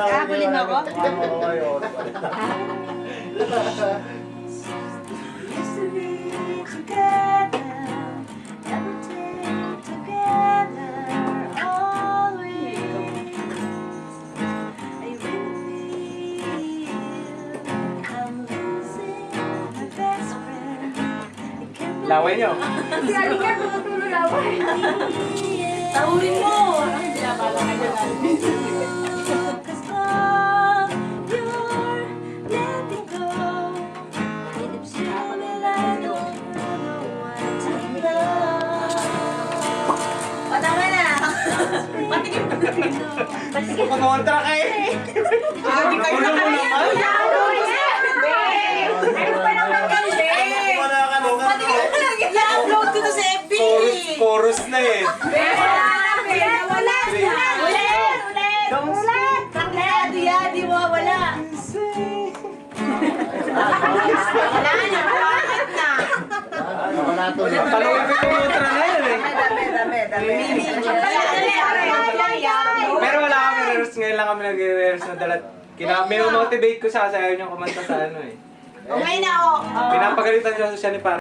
Huli mo ako? Laway nyo. Si Alika, tutulo laway. Tahurin mo! Patama na! Patikim! Patikim! Kumontra ka eh. Sabi kayo na kaya! Ano pa naman kasi? Wala ka na. Patikim mo lang! I-upload ko to sa FB! Chorus na eh. Wala! Ulit! Di mo wala! Wala na! Bakit na? Palawin ko yung ultra na yun eh. Dami. Pero wala kami rehearse. Ngayon lang kami nag-rehearse na dalat. May motivate ko siya kasi ayaw niya kumanta sa ano eh. Okay na, oh. Pinapagalitan siya ni Par.